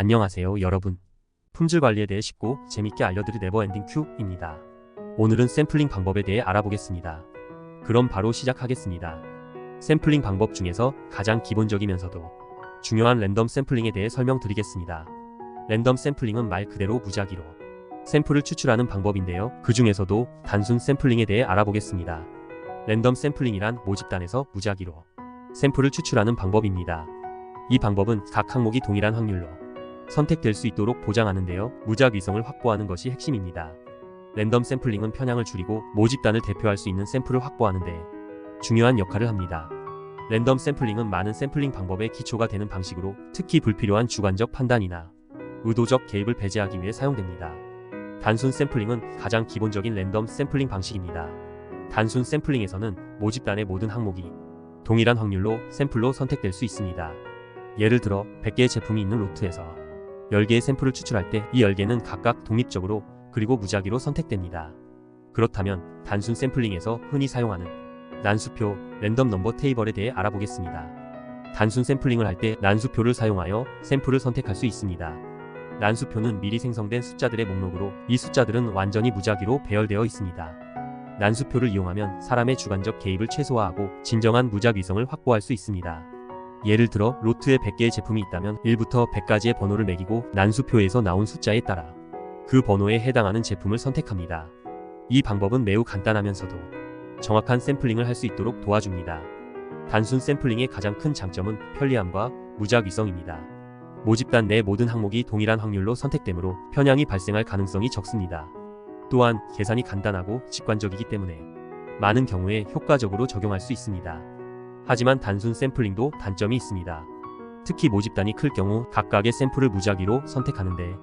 안녕하세요 여러분. 품질 관리에 대해 쉽고 재밌게 알려드릴 네버엔딩 큐입니다. 오늘은 샘플링 방법에 대해 알아보겠습니다. 그럼 바로 시작하겠습니다. 샘플링 방법 중에서 가장 기본적이면서도 중요한 랜덤 샘플링에 대해 설명드리겠습니다. 랜덤 샘플링은 말 그대로 무작위로 샘플을 추출하는 방법인데요. 그 중에서도 단순 샘플링에 대해 알아보겠습니다. 랜덤 샘플링이란 모집단에서 무작위로 샘플을 추출하는 방법입니다. 이 방법은 각 항목이 동일한 확률로 선택될 수 있도록 보장하는데요. 무작위성을 확보하는 것이 핵심입니다. 랜덤 샘플링은 편향을 줄이고 모집단을 대표할 수 있는 샘플을 확보하는 데 중요한 역할을 합니다. 랜덤 샘플링은 많은 샘플링 방법의 기초가 되는 방식으로 특히 불필요한 주관적 판단이나 의도적 개입을 배제하기 위해 사용됩니다. 단순 샘플링은 가장 기본적인 랜덤 샘플링 방식입니다. 단순 샘플링에서는 모집단의 모든 항목이 동일한 확률로 샘플로 선택될 수 있습니다. 예를 들어 100개의 제품이 있는 로트에서 10개의 샘플을 추출할 때 이 10개는 각각 독립적으로 그리고 무작위로 선택됩니다. 그렇다면 단순 샘플링에서 흔히 사용하는 난수표, 랜덤 넘버 테이블에 대해 알아보겠습니다. 단순 샘플링을 할 때 난수표를 사용하여 샘플을 선택할 수 있습니다. 난수표는 미리 생성된 숫자들의 목록으로 이 숫자들은 완전히 무작위로 배열되어 있습니다. 난수표를 이용하면 사람의 주관적 개입을 최소화하고 진정한 무작위성을 확보할 수 있습니다. 예를 들어 로트에 100개의 제품이 있다면 1부터 100까지의 번호를 매기고 난수표에서 나온 숫자에 따라 그 번호에 해당하는 제품을 선택합니다. 이 방법은 매우 간단하면서도 정확한 샘플링을 할 수 있도록 도와줍니다. 단순 샘플링의 가장 큰 장점은 편리함과 무작위성입니다. 모집단 내 모든 항목이 동일한 확률로 선택되므로 편향이 발생할 가능성이 적습니다. 또한 계산이 간단하고 직관적이기 때문에 많은 경우에 효과적으로 적용할 수 있습니다. 하지만 단순 샘플링도 단점이 있습니다. 특히 모집단이 클 경우 각각의 샘플을 무작위로 선택하는데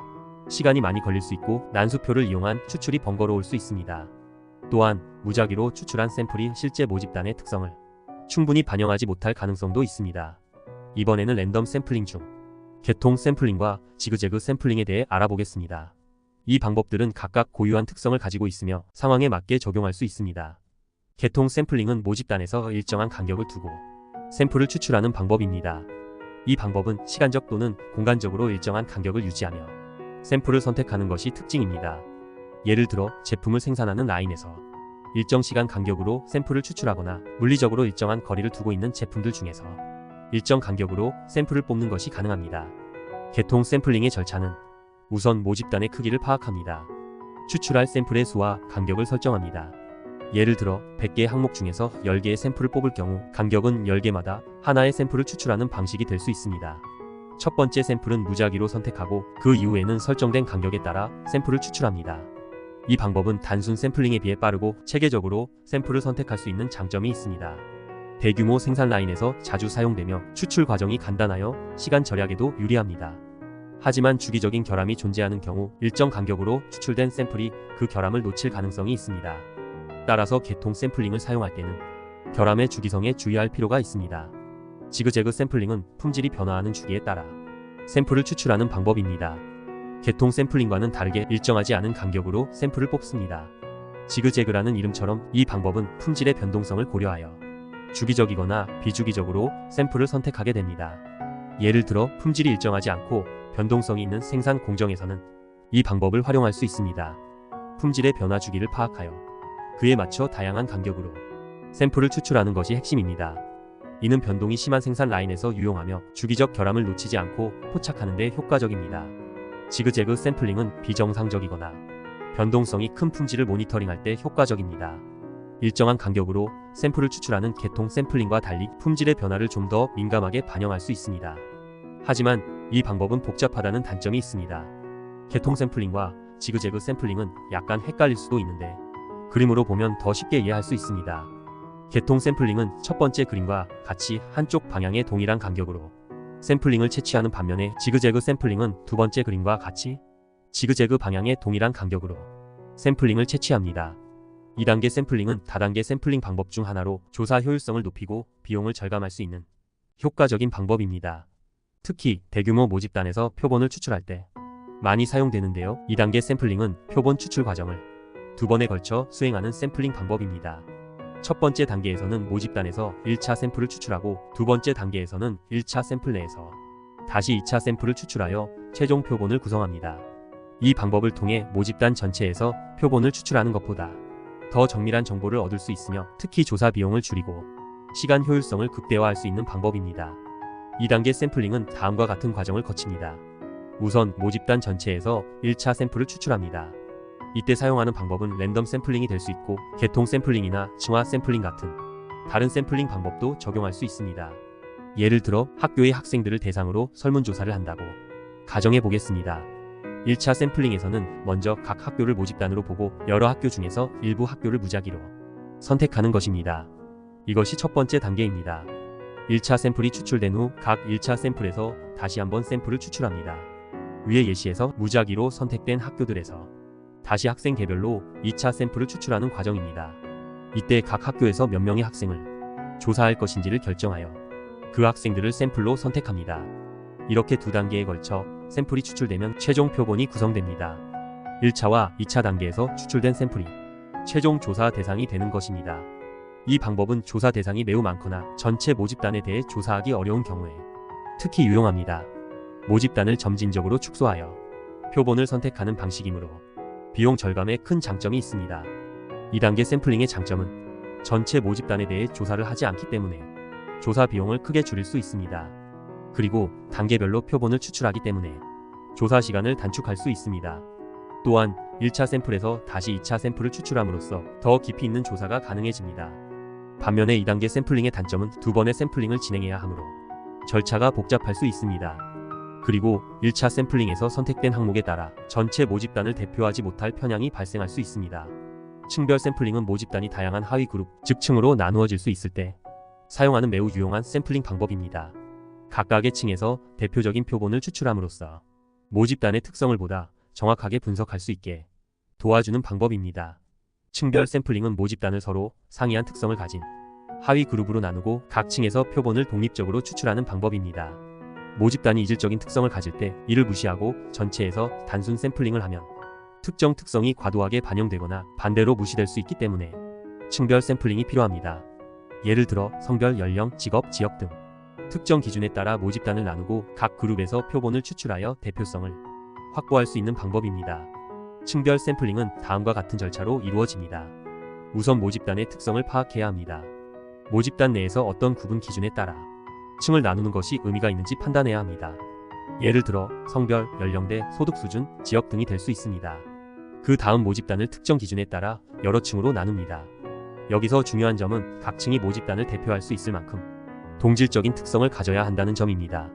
시간이 많이 걸릴 수 있고 난수표를 이용한 추출이 번거로울 수 있습니다. 또한 무작위로 추출한 샘플이 실제 모집단의 특성을 충분히 반영하지 못할 가능성도 있습니다. 이번에는 랜덤 샘플링 중 개통 샘플링과 지그재그 샘플링에 대해 알아보겠습니다. 이 방법들은 각각 고유한 특성을 가지고 있으며 상황에 맞게 적용할 수 있습니다. 개통 샘플링은 모집단에서 일정한 간격을 두고 샘플을 추출하는 방법입니다. 이 방법은 시간적 또는 공간적으로 일정한 간격을 유지하며 샘플을 선택하는 것이 특징입니다. 예를 들어 제품을 생산하는 라인에서 일정 시간 간격으로 샘플을 추출하거나 물리적으로 일정한 거리를 두고 있는 제품들 중에서 일정 간격으로 샘플을 뽑는 것이 가능합니다. 개통 샘플링의 절차는 우선 모집단의 크기를 파악합니다. 추출할 샘플의 수와 간격을 설정합니다. 예를 들어 100개의 항목 중에서 10개의 샘플을 뽑을 경우 간격은 10개마다 하나의 샘플을 추출하는 방식이 될 수 있습니다. 첫 번째 샘플은 무작위로 선택하고 그 이후에는 설정된 간격에 따라 샘플을 추출합니다. 이 방법은 단순 샘플링에 비해 빠르고 체계적으로 샘플을 선택할 수 있는 장점이 있습니다. 대규모 생산 라인에서 자주 사용되며 추출 과정이 간단하여 시간 절약에도 유리합니다. 하지만 주기적인 결함이 존재하는 경우 일정 간격으로 추출된 샘플이 그 결함을 놓칠 가능성이 있습니다. 따라서 개통 샘플링을 사용할 때는 결함의 주기성에 주의할 필요가 있습니다. 지그재그 샘플링은 품질이 변화하는 주기에 따라 샘플을 추출하는 방법입니다. 개통 샘플링과는 다르게 일정하지 않은 간격으로 샘플을 뽑습니다. 지그재그라는 이름처럼 이 방법은 품질의 변동성을 고려하여 주기적이거나 비주기적으로 샘플을 선택하게 됩니다. 예를 들어 품질이 일정하지 않고 변동성이 있는 생산 공정에서는 이 방법을 활용할 수 있습니다. 품질의 변화 주기를 파악하여 그에 맞춰 다양한 간격으로 샘플을 추출하는 것이 핵심입니다. 이는 변동이 심한 생산 라인에서 유용하며 주기적 결함을 놓치지 않고 포착하는 데 효과적입니다. 지그재그 샘플링은 비정상적이거나 변동성이 큰 품질을 모니터링할 때 효과적입니다. 일정한 간격으로 샘플을 추출하는 개통 샘플링과 달리 품질의 변화를 좀 더 민감하게 반영할 수 있습니다. 하지만 이 방법은 복잡하다는 단점이 있습니다. 개통 샘플링과 지그재그 샘플링은 약간 헷갈릴 수도 있는데 그림으로 보면 더 쉽게 이해할 수 있습니다. 개통 샘플링은 첫 번째 그림과 같이 한쪽 방향의 동일한 간격으로 샘플링을 채취하는 반면에 지그재그 샘플링은 두 번째 그림과 같이 지그재그 방향의 동일한 간격으로 샘플링을 채취합니다. 2단계 샘플링은 다단계 샘플링 방법 중 하나로 조사 효율성을 높이고 비용을 절감할 수 있는 효과적인 방법입니다. 특히 대규모 모집단에서 표본을 추출할 때 많이 사용되는데요. 2단계 샘플링은 표본 추출 과정을 두 번에 걸쳐 수행하는 샘플링 방법입니다. 첫 번째 단계에서는 모집단에서 1차 샘플을 추출하고 두 번째 단계에서는 1차 샘플 내에서 다시 2차 샘플을 추출하여 최종 표본을 구성합니다. 이 방법을 통해 모집단 전체에서 표본을 추출하는 것보다 더 정밀한 정보를 얻을 수 있으며 특히 조사 비용을 줄이고 시간 효율성을 극대화할 수 있는 방법입니다. 2단계 샘플링은 다음과 같은 과정을 거칩니다. 우선 모집단 전체에서 1차 샘플을 추출합니다. 이때 사용하는 방법은 랜덤 샘플링이 될 수 있고 개통 샘플링이나 층화 샘플링 같은 다른 샘플링 방법도 적용할 수 있습니다. 예를 들어 학교의 학생들을 대상으로 설문조사를 한다고 가정해 보겠습니다. 1차 샘플링에서는 먼저 각 학교를 모집단으로 보고 여러 학교 중에서 일부 학교를 무작위로 선택하는 것입니다. 이것이 첫 번째 단계입니다. 1차 샘플이 추출된 후 각 1차 샘플에서 다시 한번 샘플을 추출합니다. 위의 예시에서 무작위로 선택된 학교들에서 다시 학생 개별로 2차 샘플을 추출하는 과정입니다. 이때 각 학교에서 몇 명의 학생을 조사할 것인지를 결정하여 그 학생들을 샘플로 선택합니다. 이렇게 두 단계에 걸쳐 샘플이 추출되면 최종 표본이 구성됩니다. 1차와 2차 단계에서 추출된 샘플이 최종 조사 대상이 되는 것입니다. 이 방법은 조사 대상이 매우 많거나 전체 모집단에 대해 조사하기 어려운 경우에 특히 유용합니다. 모집단을 점진적으로 축소하여 표본을 선택하는 방식이므로 비용 절감에 큰 장점이 있습니다. 2단계 샘플링의 장점은 전체 모집단에 대해 조사를 하지 않기 때문에 조사 비용을 크게 줄일 수 있습니다. 그리고 단계별로 표본을 추출하기 때문에 조사 시간을 단축할 수 있습니다. 또한 1차 샘플에서 다시 2차 샘플을 추출함으로써 더 깊이 있는 조사가 가능해집니다. 반면에 2단계 샘플링의 단점은 두 번의 샘플링을 진행해야 하므로 절차가 복잡할 수 있습니다. 그리고 1차 샘플링에서 선택된 항목에 따라 전체 모집단을 대표하지 못할 편향이 발생할 수 있습니다. 층별 샘플링은 모집단이 다양한 하위 그룹, 즉 층으로 나누어질 수 있을 때 사용하는 매우 유용한 샘플링 방법입니다. 각각의 층에서 대표적인 표본을 추출함으로써 모집단의 특성을 보다 정확하게 분석할 수 있게 도와주는 방법입니다. 층별 샘플링은 모집단을 서로 상이한 특성을 가진 하위 그룹으로 나누고 각 층에서 표본을 독립적으로 추출하는 방법입니다. 모집단이 이질적인 특성을 가질 때 이를 무시하고 전체에서 단순 샘플링을 하면 특정 특성이 과도하게 반영되거나 반대로 무시될 수 있기 때문에 층별 샘플링이 필요합니다. 예를 들어 성별, 연령, 직업, 지역 등 특정 기준에 따라 모집단을 나누고 각 그룹에서 표본을 추출하여 대표성을 확보할 수 있는 방법입니다. 층별 샘플링은 다음과 같은 절차로 이루어집니다. 우선 모집단의 특성을 파악해야 합니다. 모집단 내에서 어떤 구분 기준에 따라 층을 나누는 것이 의미가 있는지 판단해야 합니다. 예를 들어 성별, 연령대, 소득 수준, 지역 등이 될 수 있습니다. 그 다음 모집단을 특정 기준에 따라 여러 층으로 나눕니다. 여기서 중요한 점은 각 층이 모집단을 대표할 수 있을 만큼 동질적인 특성을 가져야 한다는 점입니다.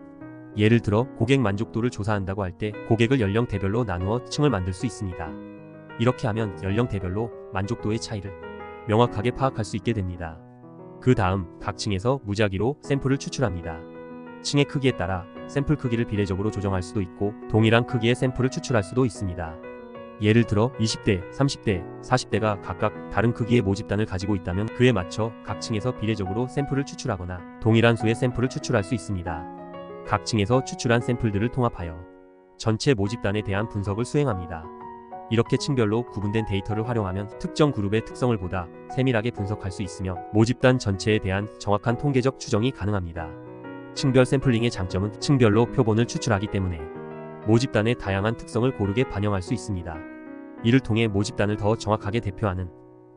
예를 들어 고객 만족도를 조사한다고 할 때 고객을 연령대별로 나누어 층을 만들 수 있습니다. 이렇게 하면 연령대별로 만족도의 차이를 명확하게 파악할 수 있게 됩니다. 그 다음 각 층에서 무작위로 샘플을 추출합니다. 층의 크기에 따라 샘플 크기를 비례적으로 조정할 수도 있고 동일한 크기의 샘플을 추출할 수도 있습니다. 예를 들어 20대, 30대, 40대가 각각 다른 크기의 모집단을 가지고 있다면 그에 맞춰 각 층에서 비례적으로 샘플을 추출하거나 동일한 수의 샘플을 추출할 수 있습니다. 각 층에서 추출한 샘플들을 통합하여 전체 모집단에 대한 분석을 수행합니다. 이렇게 층별로 구분된 데이터를 활용하면 특정 그룹의 특성을 보다 세밀하게 분석할 수 있으며 모집단 전체에 대한 정확한 통계적 추정이 가능합니다. 층별 샘플링의 장점은 층별로 표본을 추출하기 때문에 모집단의 다양한 특성을 고르게 반영할 수 있습니다. 이를 통해 모집단을 더 정확하게 대표하는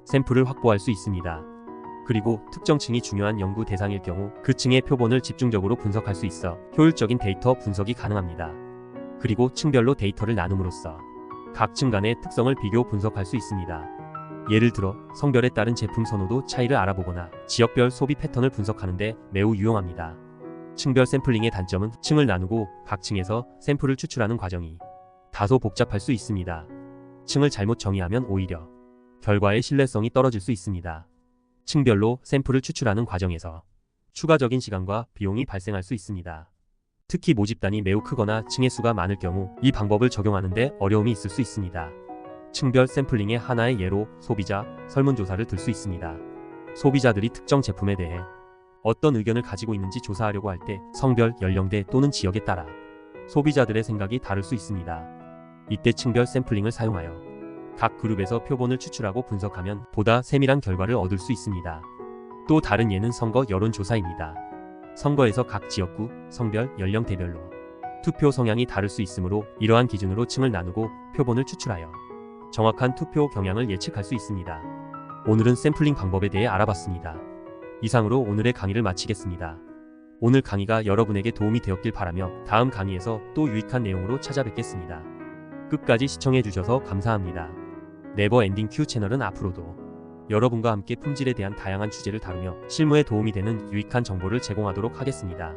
샘플을 확보할 수 있습니다. 그리고 특정 층이 중요한 연구 대상일 경우 그 층의 표본을 집중적으로 분석할 수 있어 효율적인 데이터 분석이 가능합니다. 그리고 층별로 데이터를 나눔으로써 각 층 간의 특성을 비교 분석할 수 있습니다. 예를 들어 성별에 따른 제품 선호도 차이를 알아보거나 지역별 소비 패턴을 분석하는 데 매우 유용합니다. 층별 샘플링의 단점은 층을 나누고 각 층에서 샘플을 추출하는 과정이 다소 복잡할 수 있습니다. 층을 잘못 정의하면 오히려 결과의 신뢰성이 떨어질 수 있습니다. 층별로 샘플을 추출하는 과정에서 추가적인 시간과 비용이 발생할 수 있습니다. 특히 모집단이 매우 크거나 층의 수가 많을 경우 이 방법을 적용하는데 어려움이 있을 수 있습니다. 층별 샘플링의 하나의 예로 소비자 설문조사를 들 수 있습니다. 소비자들이 특정 제품에 대해 어떤 의견을 가지고 있는지 조사하려고 할 때 성별, 연령대 또는 지역에 따라 소비자들의 생각이 다를 수 있습니다. 이때 층별 샘플링을 사용하여 각 그룹에서 표본을 추출하고 분석하면 보다 세밀한 결과를 얻을 수 있습니다. 또 다른 예는 선거 여론조사입니다. 선거에서 각 지역구, 성별, 연령대별로 투표 성향이 다를 수 있으므로 이러한 기준으로 층을 나누고 표본을 추출하여 정확한 투표 경향을 예측할 수 있습니다. 오늘은 샘플링 방법에 대해 알아봤습니다. 이상으로 오늘의 강의를 마치겠습니다. 오늘 강의가 여러분에게 도움이 되었길 바라며 다음 강의에서 또 유익한 내용으로 찾아뵙겠습니다. 끝까지 시청해주셔서 감사합니다. 네버엔딩 Q 채널은 앞으로도 여러분과 함께 품질에 대한 다양한 주제를 다루며 실무에 도움이 되는 유익한 정보를 제공하도록 하겠습니다.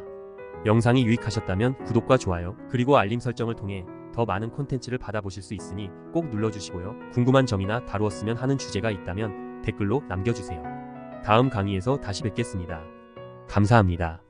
영상이 유익하셨다면 구독과 좋아요 그리고 알림 설정을 통해 더 많은 콘텐츠를 받아보실 수 있으니 꼭 눌러주시고요. 궁금한 점이나 다루었으면 하는 주제가 있다면 댓글로 남겨주세요. 다음 강의에서 다시 뵙겠습니다. 감사합니다.